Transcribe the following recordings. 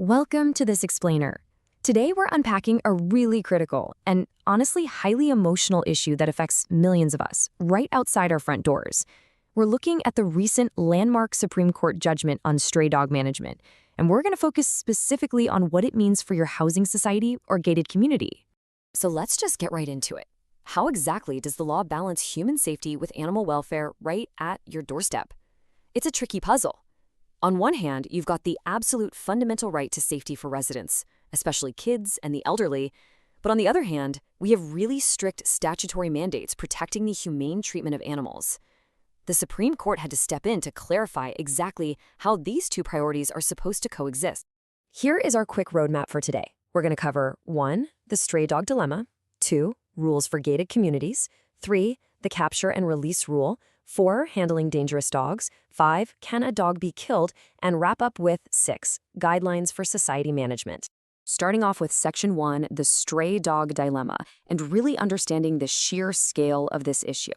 Welcome to This Explainer. Today we're unpacking a really critical and honestly highly emotional issue that affects millions of us right outside our front doors. We're looking at the recent landmark Supreme Court judgment on stray dog management, and we're going to focus specifically on what it means for your housing society or gated community. So let's just get right into it. How exactly does the law balance human safety with animal welfare right at your doorstep? It's a tricky puzzle. On one hand, you've got the absolute fundamental right to safety for residents, especially kids and the elderly. But on the other hand, we have really strict statutory mandates protecting the humane treatment of animals. The Supreme Court had to step in to clarify exactly how these two priorities are supposed to coexist. Here is our quick roadmap for today. We're going to cover 1. The stray dog dilemma, 2. Rules for gated communities, 3. The capture and release rule, 4. Handling dangerous dogs, 5. Can a dog be killed, and wrap up with 6. Guidelines for society management. Starting off with Section 1, the stray dog dilemma, and really understanding the sheer scale of this issue.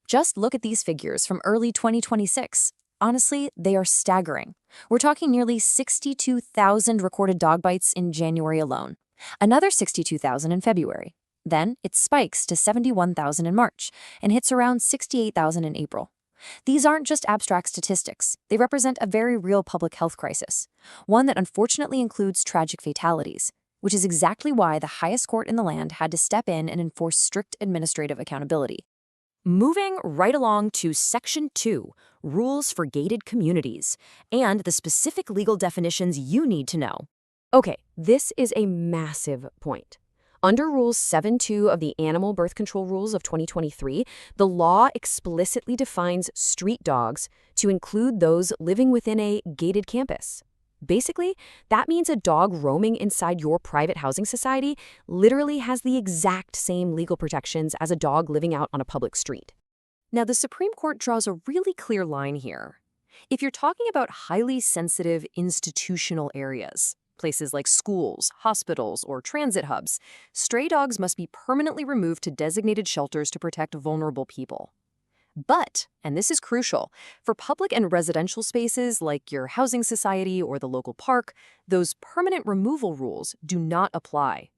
Just look at these figures from early 2026. Honestly, they are staggering. We're talking nearly 62,000 recorded dog bites in January alone, another 62,000 in February. Then it spikes to 71,000 in March and hits around 68,000 in April. These aren't just abstract statistics. They represent a very real public health crisis, one that unfortunately includes tragic fatalities, which is exactly why the highest court in the land had to step in and enforce strict administrative accountability. Moving right along to Section 2, Rules for Gated Communities, and the specific legal definitions you need to know. Okay, this is a massive point. Under Rule 7.2 of the Animal Birth Control Rules of 2023, the law explicitly defines street dogs to include those living within a gated campus. Basically, that means a dog roaming inside your private housing society literally has the exact same legal protections as a dog living out on a public street. Now, the Supreme Court draws a really clear line here. If you're talking about highly sensitive institutional areas, places like schools, hospitals, or transit hubs, stray dogs must be permanently removed to designated shelters to protect vulnerable people. But, and this is crucial, for public and residential spaces like your housing society or the local park, those permanent removal rules do not apply.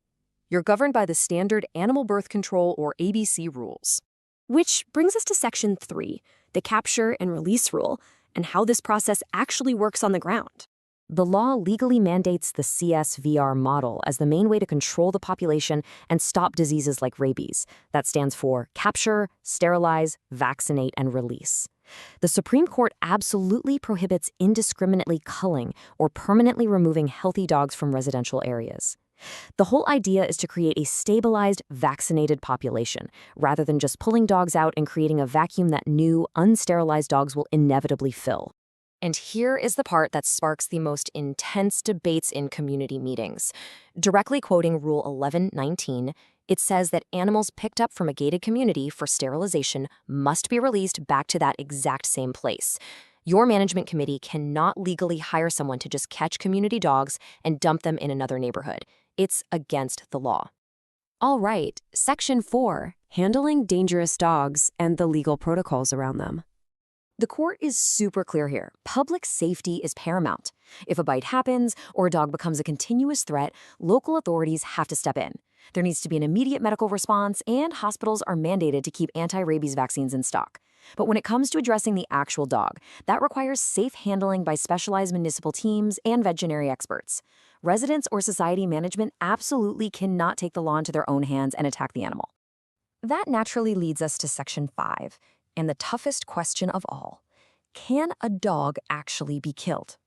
You're governed by the standard Animal Birth Control or ABC rules. Which brings us to Section 3, the capture and release rule, and how this process actually works on the ground. The law legally mandates the CSVR model as the main way to control the population and stop diseases like rabies. That stands for capture, sterilize, vaccinate, and release. The Supreme Court absolutely prohibits indiscriminately culling or permanently removing healthy dogs from residential areas. The whole idea is to create a stabilized, vaccinated population, rather than just pulling dogs out and creating a vacuum that new, unsterilized dogs will inevitably fill. And here is the part that sparks the most intense debates in community meetings. Directly quoting Rule 11.19, it says that animals picked up from a gated community for sterilization must be released back to that exact same place. Your management committee cannot legally hire someone to just catch community dogs and dump them in another neighborhood. It's against the law. All right, Section 4, Handling Dangerous Dogs and the Legal Protocols Around Them. The court is super clear here. Public safety is paramount. If a bite happens or a dog becomes a continuous threat, local authorities have to step in. There needs to be an immediate medical response, and hospitals are mandated to keep anti-rabies vaccines in stock. But when it comes to addressing the actual dog, that requires safe handling by specialized municipal teams and veterinary experts. Residents or society management absolutely cannot take the law into their own hands and attack the animal. That naturally leads us to Section 5. And the toughest question of all, can a dog actually be killed?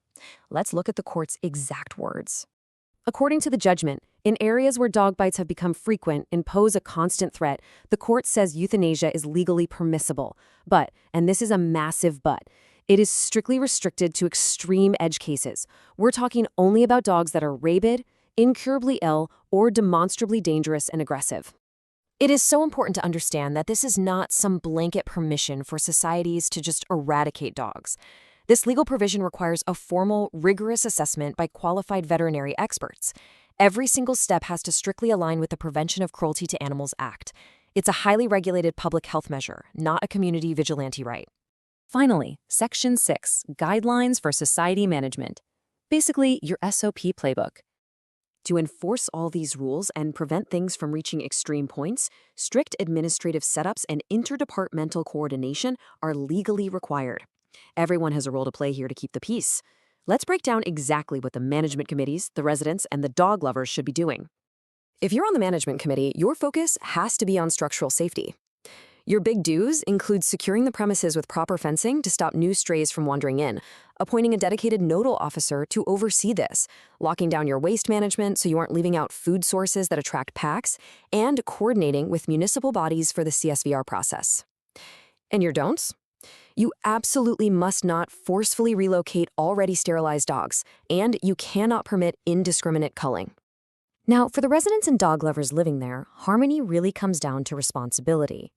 Let's look at the court's exact words. According to the judgment, in areas where dog bites have become frequent and pose a constant threat, the court says euthanasia is legally permissible. But, and this is a massive but, it is strictly restricted to extreme edge cases. We're talking only about dogs that are rabid, incurably ill, or demonstrably dangerous and aggressive. It is so important to understand that this is not some blanket permission for societies to just eradicate dogs. This legal provision requires a formal, rigorous assessment by qualified veterinary experts. Every single step has to strictly align with the Prevention of Cruelty to Animals Act. It's a highly regulated public health measure, not a community vigilante right. Finally, Section 6, Guidelines for Society Management. basically your SOP playbook. To enforce all these rules and prevent things from reaching extreme points, strict administrative setups and interdepartmental coordination are legally required. Everyone has a role to play here to keep the peace. Let's break down exactly what the management committees, the residents, and the dog lovers should be doing. If you're on the management committee, your focus has to be on structural safety. Your big do's include securing the premises with proper fencing to stop new strays from wandering in, appointing a dedicated nodal officer to oversee this, locking down your waste management so you aren't leaving out food sources that attract packs, and coordinating with municipal bodies for the CSVR process. And your don'ts? You absolutely must not forcefully relocate already sterilized dogs, and you cannot permit indiscriminate culling. Now, for the residents and dog lovers living there, harmony really comes down to responsibility.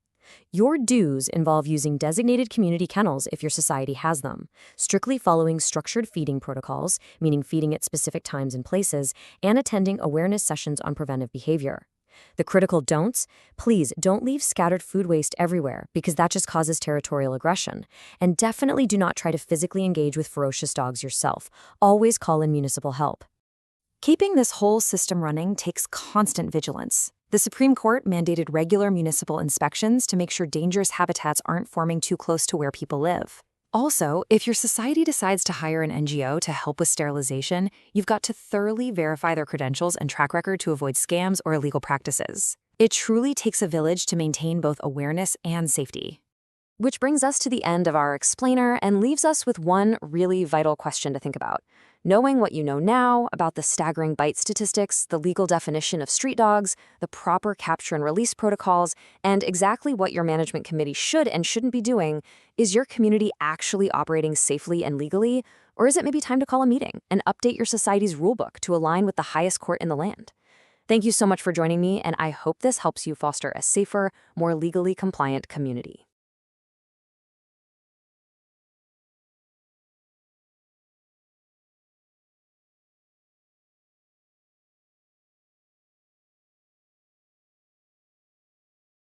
Your do's involve using designated community kennels if your society has them, strictly following structured feeding protocols, meaning feeding at specific times and places, and attending awareness sessions on preventive behavior. The critical don'ts: please don't leave scattered food waste everywhere because that just causes territorial aggression. And definitely do not try to physically engage with ferocious dogs yourself. Always call in municipal help. Keeping this whole system running takes constant vigilance. The Supreme Court mandated regular municipal inspections to make sure dangerous habitats aren't forming too close to where people live. Also, if your society decides to hire an NGO to help with sterilization, you've got to thoroughly verify their credentials and track record to avoid scams or illegal practices. It truly takes a village to maintain both awareness and safety. Which brings us to the end of our explainer and leaves us with one really vital question to think about. Knowing what you know now about the staggering bite statistics, the legal definition of street dogs, the proper capture and release protocols, and exactly what your management committee should and shouldn't be doing, is your community actually operating safely and legally? Or is it maybe time to call a meeting and update your society's rulebook to align with the highest court in the land? Thank you so much for joining me, and I hope this helps you foster a safer, more legally compliant community.